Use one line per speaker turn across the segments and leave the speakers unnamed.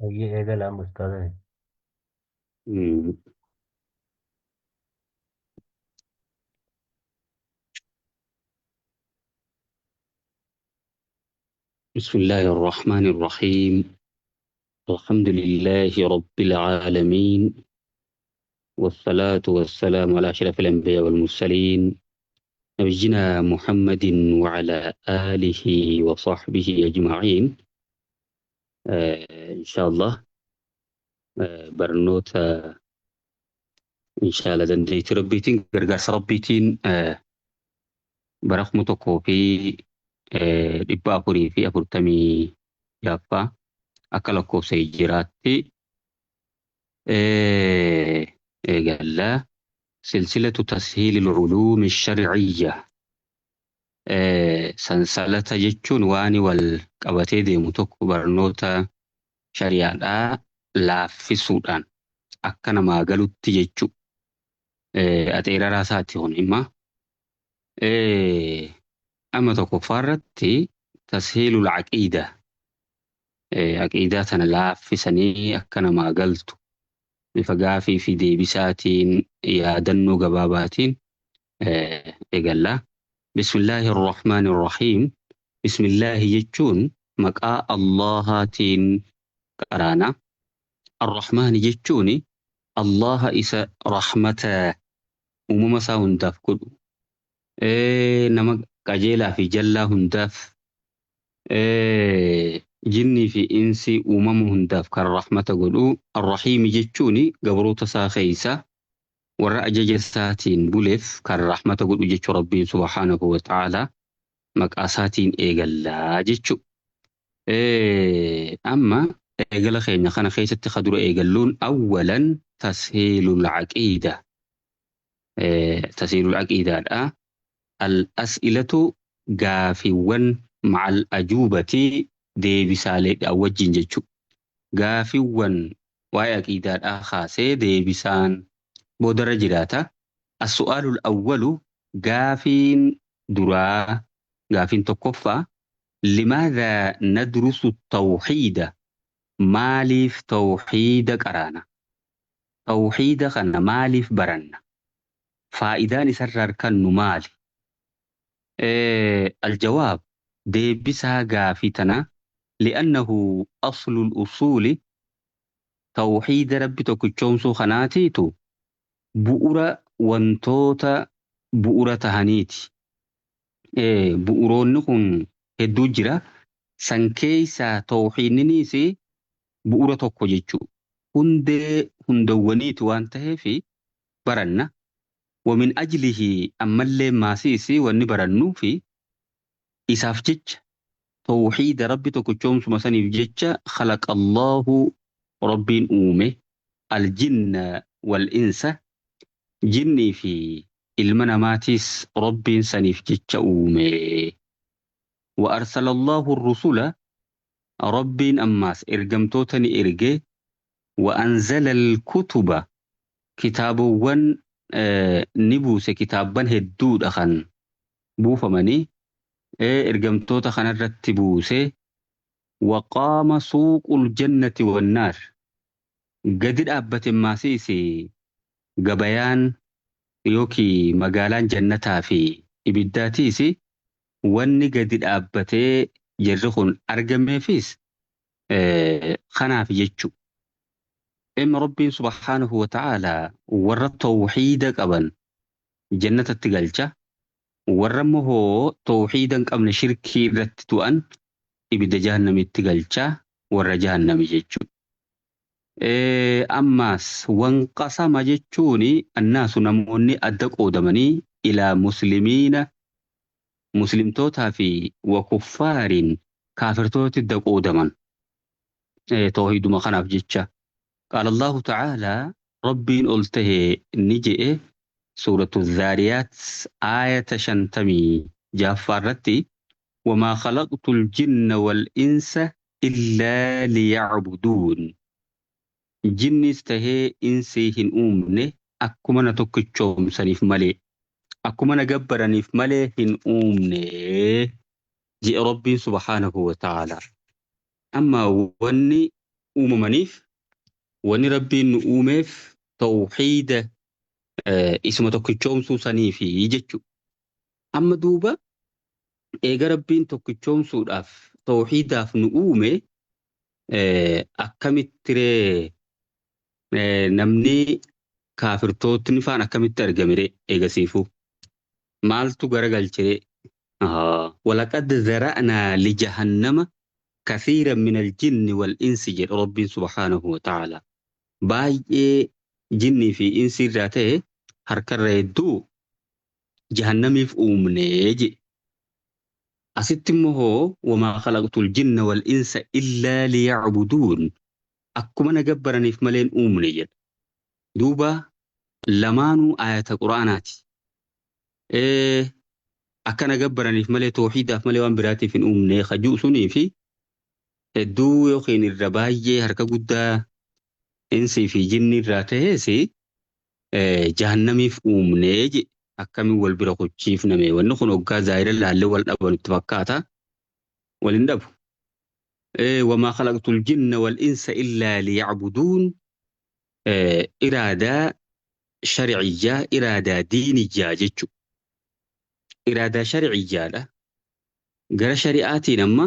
ये كلام مستمر.
مم. بسم الله الرحمن الرحيم. الحمد لله رب العالمين، والصلاة والسلام على أشرف الأنبياء والمرسلين، نبينا محمد وعلى آله وصحبه أجمعين. إن شاء الله. برنوتا إن شاء الله دنديت ربيتين قرقاس ربيتين برقم في dhibba afurii fi afurtamii jaffaa akka lakkoofsa hijiraatti eegallaa silsilatu tashiilil culuumi sharciyya. Sansalata jechuun waan wal qabatee deemu tokko barnoota shari'aadhaa laaffisuudhaan akka namaa galutti jechuu. Ateeraraa isaatti kun hima. Amma tokkoffaarratti tashiilul caqiida. Aqiidaa tana laaffisanii akka namaa galtu bifa gaafii fi deebisaatiin yaadannoo gabaabaatiin eegallaa. Bismillaahi irrahmaani irrahiim. Bismillaahi jechuun maqaa Allahaatiin qaraana. Arrahmaani jechuun Allaha isa rahmata uumama isaa hundaaf godhu. Nama qajeelaa fi jallaa hundaaf, jinnii fi insi uumama hundaaf kan rahmata godhu. Arrahiimi jechuun gabroota isaa keeysa warra ajaja isaatiin buleef kan rahmata godhu jechuu Rabbiin subhaanahu wa ta'aalaa maqaa isaatiin eegallaa jechuu. Amma eegala keenya kana keessatti ka dura eegalluun awwalan tashiilul caqiida. Tashiilul caqiidaadha. Al-as'ilatu gaafiiwwan ma'al ajuubatii deebisaaleedhaan wajjin jechuu. Gaafiiwwan waa'ee aqiidaadhaa kaasee deebisaan boodarra jiraata. As-su'aalul awwalu gaafiin duraa gaafiin tokkoffaa limaadhaa nadrusu tawxiida. Maaliif tawxiida qaraana? Tawxiida kana maaliif baranna? Faayidaan isarraa argannu maali? الجواب ديبسها قافتنا لأنه أصل الأصول. توحيد ربي تكتشون خناتيتو بؤرة وانتوتا بؤرة تهانيتي. بؤرون نكون هدوجرة سنكيسا توحيد نيسي بؤرة توكو جيتشو هندوانيت وانتهي في برنا. ومن أجله أما اللي ما سيسي ونبرنو في إساف جيتش توحيد ربي تكتشوم سمساني في جيتش خلق الله ربي أومي الجن والإنس. جني في المناماتيس ربي سنيف جيتش أومي. وأرسل الله الرسول ربي أماس إرقمتوتني إرقي. وأنزل الكتب كتاب ون نبوس كتابا هدود أخن بوفمني إرقمتوتا خن الرتبوسي. وقام سوق الجنة والنار قد أبت ماسيسي قبيان يوكي مقالان جنتها في إبداتيسي واني قد أبتي جرخون أرقمي فيس خنا في جتشو. إم ربي سبحانه وتعالى ورى التوحيد قبل جنة التقلجة ورمه توحيدا قبل شركي رتتوان إبدا جهنم التقلجة ورى جهنم جتشو. أماس وانقسم جتشوني الناس نموني أدقوا دمني إلى مسلمين مسلمتوتا في وكفار كافرتوت الدقوا دمن. توحيد ما خناف جتشا. قال الله تعالى ربي قلته نجئ سورة الذاريات آية شنتمي جافرتي وما خلقت الجن والإنس إلا ليعبدون. جن استهي إنسيهن أمني أكما نتوكتشوم سنيف ملي أكما نقبرنيف ملي هن أمني جئ ربي سبحانه وتعالى. أما وني uumamaniif wanni rabbiin nu uumeef tawxiida isuma tokkichoomsuu saniifi jechuudha. Amma duuba eega rabbiin tokkichoomsuudhaaf tawxiidaaf nu uume akkamittiree namni kaafirtootni faan akkamitti argamire eegasiifuu maaltu garagalchire walaqad zara'naa lijahannama كثيرا من الجن والإنس جل ربي سبحانه وتعالى باي جني في إنس ذاته هركر يدو جهنم في أمنيج أستمه وما خلقت الجن والإنس إلا ليعبدون أكما نجبرني في ملين أمنيج دوبا لمانو آيات القرآنات أكنا جبرني في ملين توحيد في ملين براتي في أمنيج خجوسني في hedduu yookiin irra baay'ee harka guddaa insii fi jinni irraa ta'eesi jahannamiif uumnee je akkamiin wal bira qochiifname wanni kun hoggaa zaahira laallee wal dhaban itti fakkaata waliin dhabu. Wamaa khalaqtul jinna wal insa illaa liya'buduun iraadaa sharciyyaa iraadaa diiniyyaa jechuudha. Iraadaa sharciyyaadha. Gara shari'aatiin amma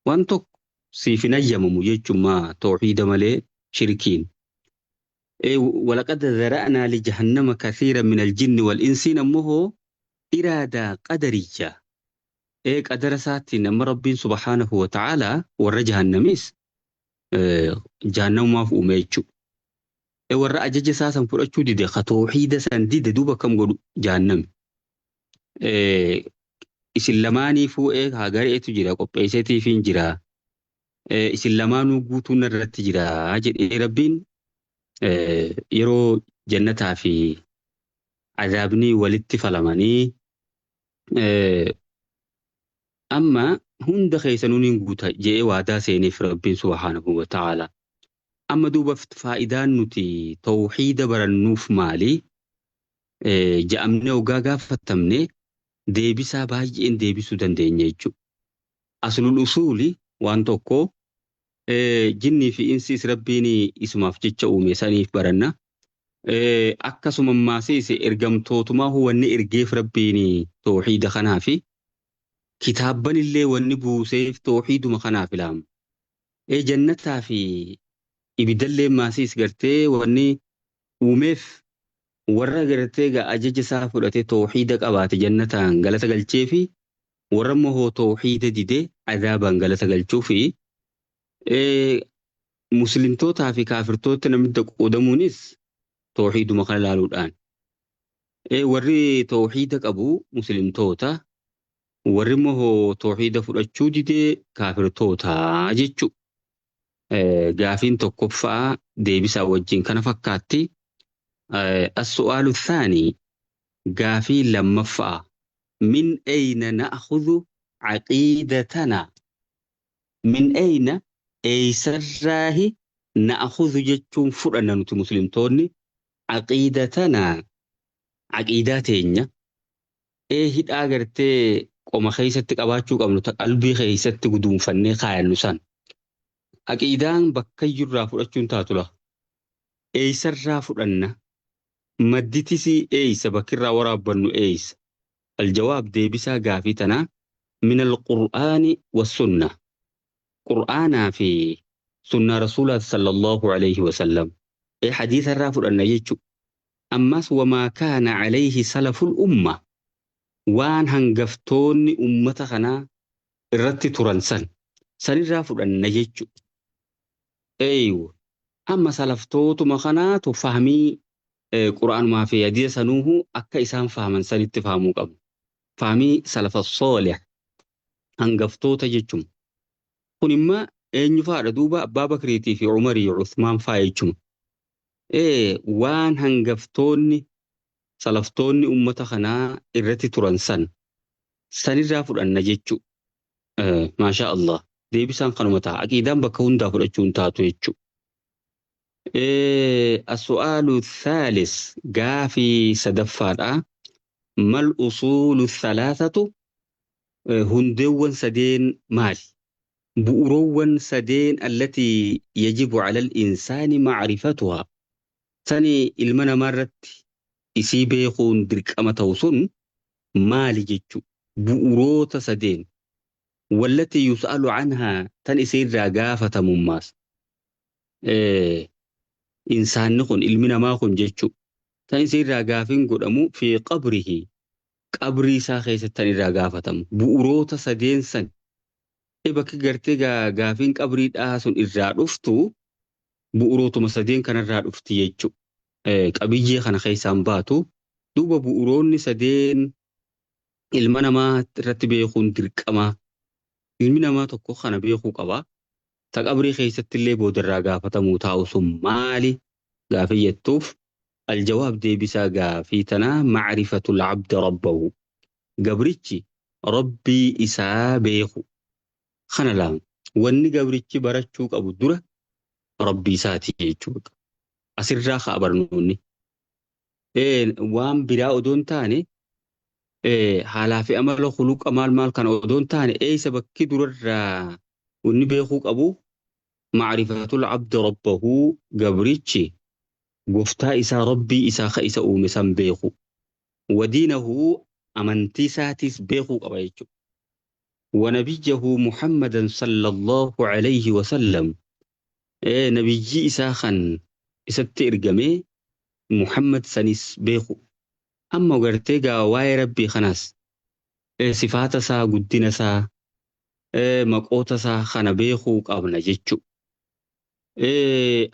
waan tokko siifin ayyamamu jechuun tawxiida malee shirkiin. ولقد ذرأنا لجهنم كثيرا من الجن والإنس نمه إرادة قدرية قدر ساتي نم ربي سبحانه وتعالى ور جهنميس جهنم ما في أميتشو ور أجج ساسا فرأتشو دي خطوحيدة سنديد دوبا كم قلو جهنم إسلاماني فوئي هاقاري تجرى قبئيسيتي فين جرى إسلامانو قوتون الرت جرى جد ربين yeroo jannataa fi azaabni walitti falamanii amma hunda keessanuu ni guuta jedhee waadaa seeneef rabbiin subhaanahu wa ta'ala. Amma duuba faayidaan nuti tawxiida barannuuf maali ja'amne ogaa gaafatamne deebisaa baay'een deebisuu dandeenya jechuudha. Aslul usuuli waan tokko jinnii fi insiis rabbiin isumaaf jecha uume saniif baranna. Akkasuma maasiis ergamtootumaa wanni ergeef rabbiin tawxiida kanaafi kitaabban illee wanni buuseef tawxiiduma kanaaf ilaamu. Jannataa fi ibidallee maasiis gartee wanni uumeef warra gartee ajaja isaa fudhatee tawxiida qabaate jannataan galata galchee fi warra immoo tawxiida didee azaabaan galata galchuu fi muslimtootaa fi kaafirtoota namitti qoodamuunis tawxiiduma kana ilaaluudhaan. Warri tawxiida qabu muslimtoota warri immoo tawxiida fudhachuu didee kaafirtoota jechuudha. Gaafiin tokkoffaa deebisaa wajjin kana fakkaatti. السؤال الثاني قافي لمفا من أين نأخذ عقيدتنا من أين أي سراه نأخذ جتون فرنا نتو مسلم توني عقيدتنا عقيداتين هيد آغرتي قوم خيستك أباتشوك أمنو تقلبي خيستك قدوم فني خايا نسان عقيدان بكي جرى فرأتشون تاتولا أي سراه فرنا مدتسي إيس بكرة ورابنو إيس. الجواب دي بسا قافتنا من القرآن والسنة. قرآن في سنة رسول الله صلى الله عليه وسلم. حديث الرافر أن يجو أماس وما كان عليه سلف الأمة وان هنقفتون أمتخنا الرت ترنسن سن الرافر أن يجو أيوه أما سلفتوت مخنات وفهمي قرآن ما في يدي سنوه أكا إسان فهمن سن اتفهمو قبل فهمي سلف الصالح هنقفتو تججم قنما أن يفعل دوبا أبا بكريتي في عمري عثمان فايجم وان هنقفتوني سلفتوني أمتخنا إرتي ترنسن سن الرافر أن نججو ما شاء الله دي بسان قنمتا أكيدان بكون دافر أجون تاتو يجو. السؤال الثالث قافي سدفار ما الأصول الثلاثة هندوان سدين مال بؤروان سدين التي يجب على الإنسان معرفتها سني المنا مرت isii beekuun dirqama ta'u sun maali jechu bu'uroota sadeen wallati yus'alu canhaa tan isiirraa gaafatamummaas insaanni kun ilmi namaa kun jechu tan isiirraa gaafiin godhamu fi qabrihi qabrii isaa keessatti tan irraa gaafatamu bu'uroota sadeen san bakki gartee gaafiin qabriidhaa sun irraa dhuftu bu'urootuma sadeen kanarraa dhufti jechu qabiyyee kana keessaan baatu duuba bu'uroonni sadeen ilma namaa irratti beekuun dirqama ilmi namaa tokko kana beekuu qaba ta qabrii keessatti illee boodarraa gaafatamuu taa'u sun maali gaafii jettuuf aljawaab deebisaa gaafii tanaa macrifatul abdi rabbahu gabrichi rabbii isaa beeku kana laam wanni gabrichi barachuu qabu dura rabbii isaati jechuudha asirraa haa barnoonni waan biraa odoon taane haalaa fi amala khuluqa maal kana odoon taane eeysa bakki durarraa wanni beekuu qabu macrifatul abdi rabbahu gabrichi goftaa isaa rabbii isaa ka isa uume san beeku wadiinahu amantii isaatis beekuu qaba jechuudha ونبيه محمدا صلى الله عليه وسلم نبيجي إساخن إسات إرقمي محمد سنس بيخو أما قرتيقا واي ربي خناس صفات سا قدنا سا مقوت سا خنا بيخو قابنا جيتشو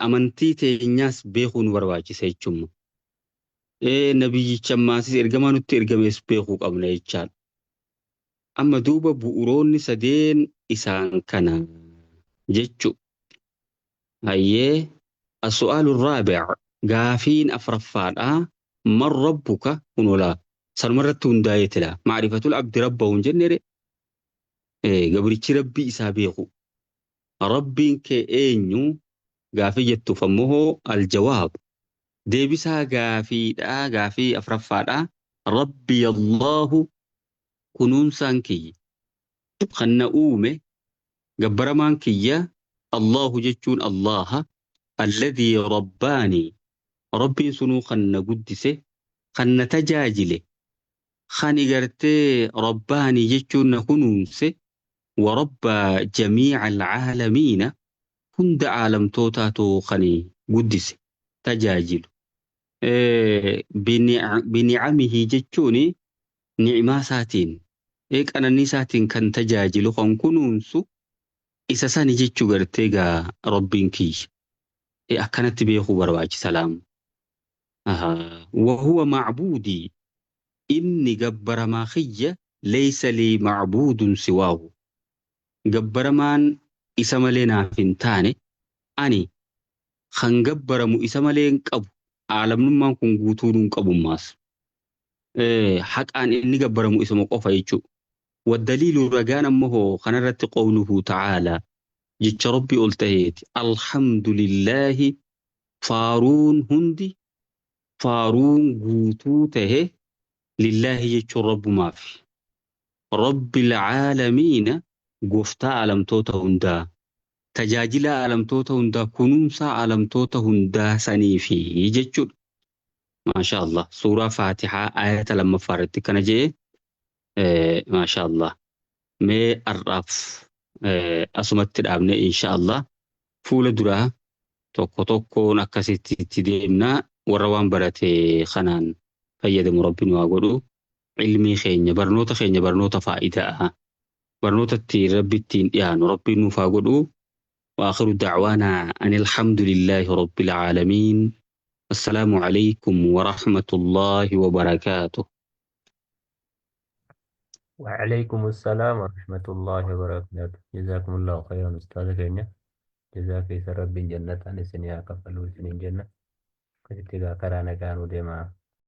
أمانتي تينياس بيخو نورواجي سيتشم نبيجي چماسي إرقمانو تإرقميس بيخو قابنا جيتشال أما دوبا بؤروني سدين إسان كنا جيتشو هاي السؤال الرابع قافين أفرفان من ربك هنولا سنمرتون دايت لا معرفة العبد ربه جنري قبرتش ربي إسابيخو ربي كأينيو قافي جتو فمه الجواب دي بسا قافي أفرفان ربي الله كنون سانكي خنا أومي قبرمان كيا الله جتشون الله الذي رباني ربي سنو خنا قدسه خنا تجاجله خاني قرتي رباني جتشون كنونسه ورب جميع العالمين هند عالم توتاتو خني قدسه تجاجل بنعمه جتشوني نعما ساتين أنا ساتين كان تجاجل خن كنونسو إسا ساني جتشو قرتيغا ربين كي أكنت بيخو برواج سلام وهو معبودي إني قبر ما خيّ ليس لي معبود سواه قبر مان إسمالينا فنتاني أني خن قبر مو إسمالين قبو عالم نمان كن قوتون قبو ماس حق أن إني قبر مو إسمو قفا يجو والدليل رقانا مهو خنرت قوله تعالى جتش ربي قلتهيت الحمد لله فارون هندي فارون قوتوته لله جتش رب ما في رب العالمين قفتا علم توتا هندا تجاجل علم توتا هندا كنوسا علم توتا هندا سنيفي جتش ما شاء الله سورة فاتحة آية لما فارت كنجي ما شاء الله مي الرف أسمت الأبناء إن شاء الله فول درا توكو نكاسيتي ديمنا وروان براتي خنان فيد مربين واقولوا علمي خيني برنوتا فائدة برنوتا تي ربي التين يعني ربي نفاقولوا وآخر دعوانا أن الحمد لله رب العالمين السلام عليكم ورحمة الله وبركاته.
وعليكم السلام ورحمة الله وبركاته. جزاكم الله خيرا أستاذ كينيا. جزاك ربي جنة عن سنيا كفلوا سنين جنة كتبت كرانا كانوا ديما